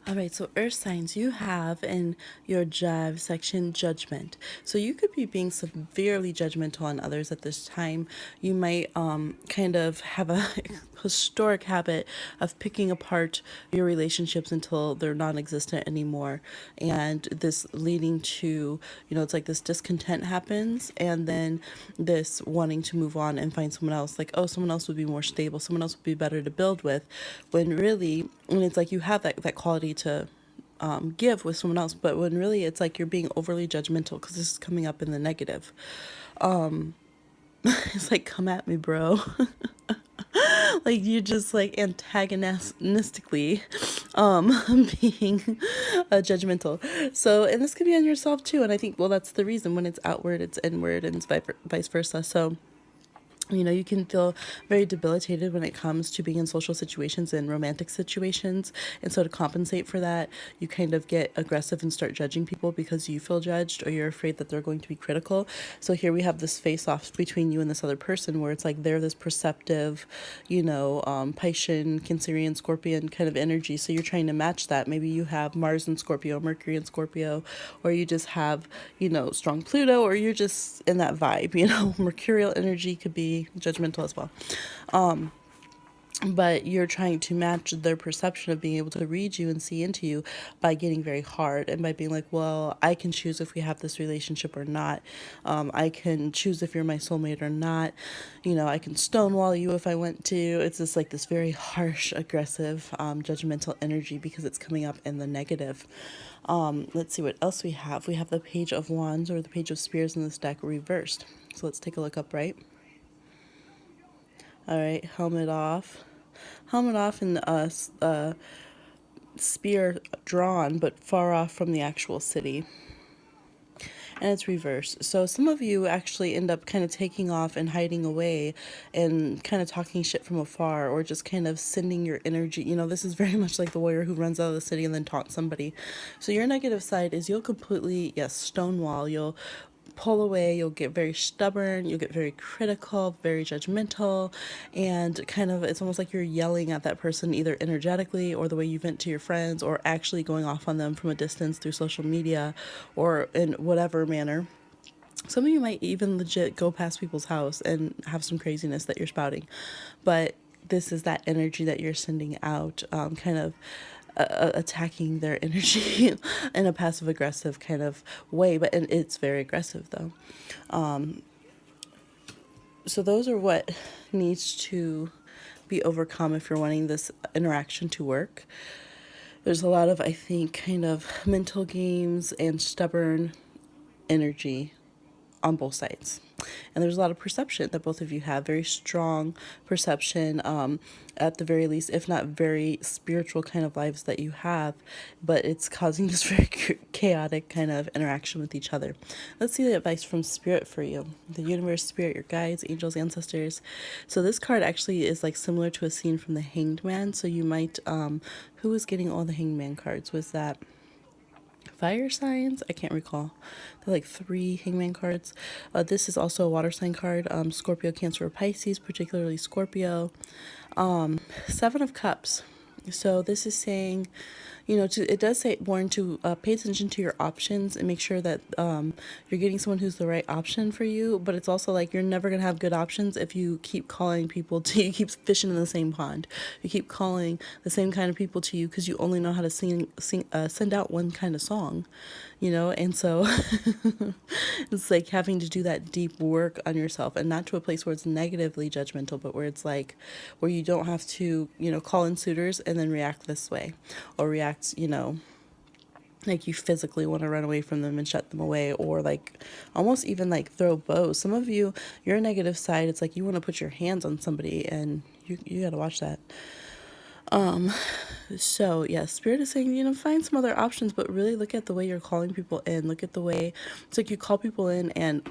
All right, so earth signs, you have in your Jive section judgment. So you could be being severely judgmental on others at this time. You might kind of have a historic habit of picking apart your relationships until they're non existent anymore. And this leading to, it's like this discontent happens, and then this wanting to move on and find someone else. Like, oh, someone else would be more stable, someone else would be better to build with. When really, when it's like you have that quality to give with someone else, but when really it's like you're being overly judgmental because this is coming up in the negative. It's like, come at me, bro. Like you just like antagonistically being judgmental. So, and this could be on yourself too. And I think, well, that's the reason. When it's outward, it's inward, and it's vice versa. So you can feel very debilitated when it comes to being in social situations and romantic situations. And so to compensate for that, you kind of get aggressive and start judging people because you feel judged or you're afraid that they're going to be critical. So here we have this face off between you and this other person where it's like they're this perceptive, Piscean, Cancerian, Scorpion kind of energy. So you're trying to match that. Maybe you have Mars in Scorpio, Mercury in Scorpio, or you just have, strong Pluto, or you're just in that vibe, Mercurial energy could be judgmental as well. But you're trying to match their perception of being able to read you and see into you by getting very hard and by being like, well, I can choose if we have this relationship or not. I can choose if you're my soulmate or not. I can stonewall you if I want to. It's just like this very harsh, aggressive, judgmental energy because it's coming up in the negative. Let's see what else we have. We have the Page of Wands, or the Page of Spears, in this deck reversed. So let's take a look upright. All right, helmet off. Helmet off, and spear drawn, but far off from the actual city. And it's reversed. So some of you actually end up kind of taking off and hiding away and kind of talking shit from afar, or just kind of sending your energy. This is very much like the warrior who runs out of the city and then taunts somebody. So your negative side is you'll completely, yes, stonewall. You'll pull away, you'll get very stubborn, you'll get very critical, very judgmental, and kind of it's almost like you're yelling at that person either energetically or the way you vent to your friends, or actually going off on them from a distance through social media or in whatever manner. Some of you might even legit go past people's house and have some craziness that you're spouting, but this is that energy that you're sending out, kind of attacking their energy in a passive aggressive kind of way, but and it's very aggressive though. So those are what needs to be overcome if you're wanting this interaction to work. There's a lot of, I think, kind of mental games and stubborn energy on both sides. And there's a lot of perception that both of you have, very strong perception, at the very least, if not very spiritual kind of lives that you have, but it's causing this very chaotic kind of interaction with each other. Let's see the advice from Spirit for you. The universe, Spirit, your guides, angels, ancestors. So this card actually is like similar to a scene from the Hanged Man. So you might, who was getting all the Hanged Man cards? Was that fire signs? I can't recall. They're like 3 hangman cards. This is also a water sign card. Scorpio, Cancer, or Pisces, particularly Scorpio. 7 of Cups. So this is saying, it does say warn to pay attention to your options and make sure that you're getting someone who's the right option for you. But it's also like you're never gonna have good options if you keep calling people to you, keep fishing in the same pond. You keep calling the same kind of people to you because you only know how to send out one kind of song, and so it's like having to do that deep work on yourself, and not to a place where it's negatively judgmental, but where it's like where you don't have to call in suitors and then react this way, or react like you physically want to run away from them and shut them away, or like almost even like throw bows. Some of you, your negative side, it's like you want to put your hands on somebody, and you got to watch that. So yeah, Spirit is saying, find some other options, but really look at the way you're calling people in. Look at the way it's like you call people in and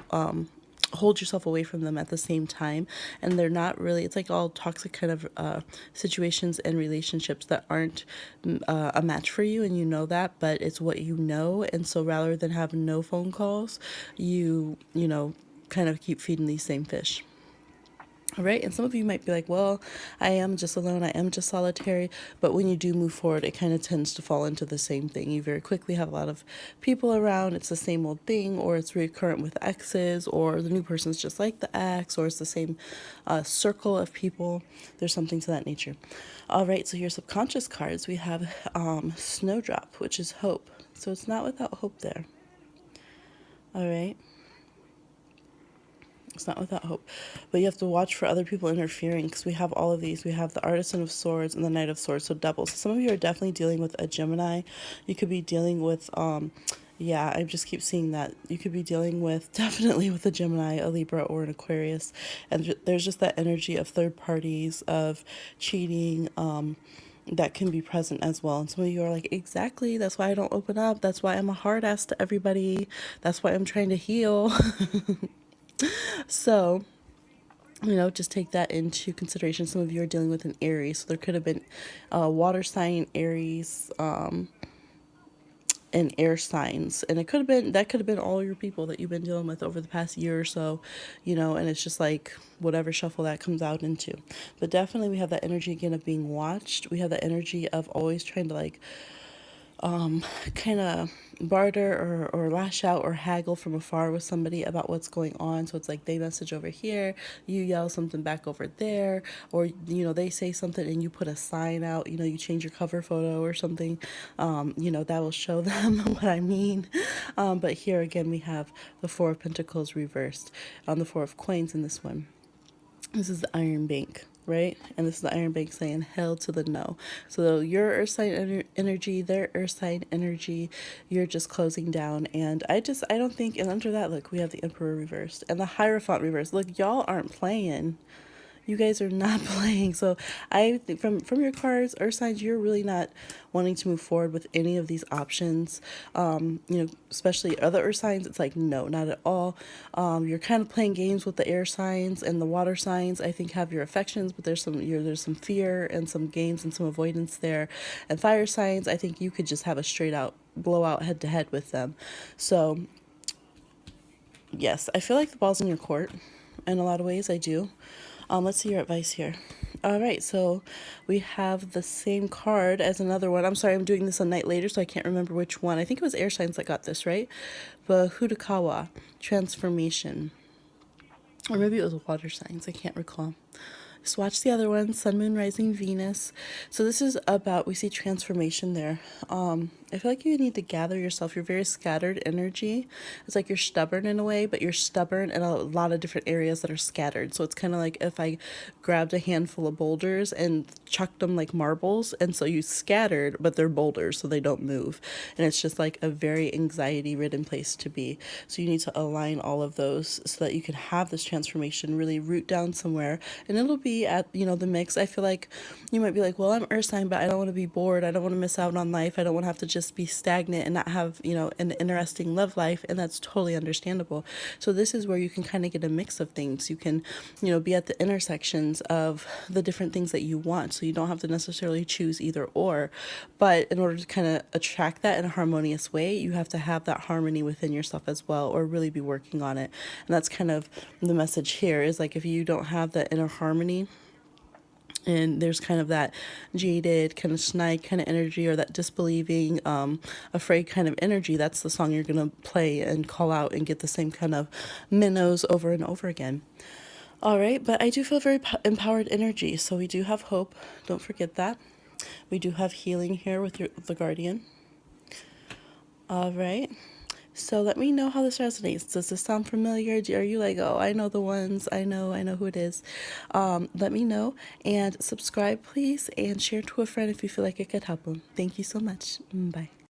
hold yourself away from them at the same time. And they're not really, it's like all toxic kind of situations and relationships that aren't a match for you, and you know that, but it's what you know. And so rather than have no phone calls, you kind of keep feeding these same fish. All right, and some of you might be like, well, I am just alone, I am just solitary, but when you do move forward, it kind of tends to fall into the same thing. You very quickly have a lot of people around, it's the same old thing, or it's recurrent with exes, or the new person's just like the ex, or it's the same circle of people. There's something to that nature. All right, so your subconscious cards, we have Snowdrop, which is hope. So it's not without hope there. All right. It's not without hope. But you have to watch for other people interfering because we have all of these. We have the Artisan of Swords and the Knight of Swords, so double. So some of you are definitely dealing with a Gemini. You could be dealing with, yeah, I just keep seeing that. You could be dealing with, definitely with a Gemini, a Libra, or an Aquarius. And there's just that energy of third parties, of cheating, that can be present as well. And some of you are like, exactly, that's why I don't open up. That's why I'm a hard ass to everybody. That's why I'm trying to heal. So, just take that into consideration. Some of you are dealing with an Aries, so there could have been water sign, Aries, and air signs, and that could have been all your people that you've been dealing with over the past year or so, and it's just like whatever shuffle that comes out into. But definitely, we have that energy again of being watched. We have that energy of always trying to like kind of barter or lash out or haggle from afar with somebody about what's going on. So it's like they message over here, you yell something back over there, or they say something and you put a sign out, you change your cover photo or something, that will show them what I mean. But here again, we have the Four of Pentacles reversed on the Four of Coins in this one. This is the Iron Bank, right? And this is the Iron Bank saying hell to the no. So your earth sign energy, their earth sign energy, you're just closing down. And I don't think, and under that, look, we have the Emperor reversed and the Hierophant reversed. Look, y'all aren't playing. You guys are not playing. So I think from your cards, earth signs, you're really not wanting to move forward with any of these options. Especially other earth signs, it's like, no, not at all. You're kind of playing games with the air signs, and the water signs, I think, have your affections, but there's some fear and some games and some avoidance there. And fire signs, I think you could just have a straight out blowout head to head with them. So yes, I feel like the ball's in your court in a lot of ways. I do. Let's see your advice here. All right, so we have the same card as another one. I'm sorry, I'm doing this a night later, so I can't remember which one. I think it was air signs that got this, right? But Hudakawa, transformation. Or maybe it was water signs, I can't recall. Just watch the other one, Sun, Moon, Rising, Venus. So this is about, we see transformation there. I feel like you need to gather yourself. You're very scattered energy. It's like you're stubborn in a way, but you're stubborn in a lot of different areas that are scattered. So it's kind of like if I grabbed a handful of boulders and chucked them like marbles. And so you scattered, but they're boulders, so they don't move. And it's just like a very anxiety-ridden place to be. So you need to align all of those so that you can have this transformation, really root down somewhere. And it'll be at, the mix. I feel like you might be like, well, I'm earth sign, but I don't want to be bored. I don't want to miss out on life. I don't want to have to just be stagnant and not have, an interesting love life. And that's totally understandable. So this is where you can kind of get a mix of things. You can, be at the intersections of the different things that you want. So you don't have to necessarily choose either or. But in order to kind of attract that in a harmonious way, you have to have that harmony within yourself as well, or really be working on it. And that's kind of the message here is like, if you don't have that inner harmony, and there's kind of that jaded, kind of snide kind of energy, or that disbelieving, afraid kind of energy, that's the song you're going to play and call out and get the same kind of minnows over and over again. All right, but I do feel very empowered energy, so we do have hope. Don't forget that. We do have healing here with the Guardian. All right. So let me know how this resonates. Does this sound familiar? Are you like, oh, I know the ones. I know who it is. Let me know, and subscribe, please, and share to a friend if you feel like it could help them. Thank you so much. Bye.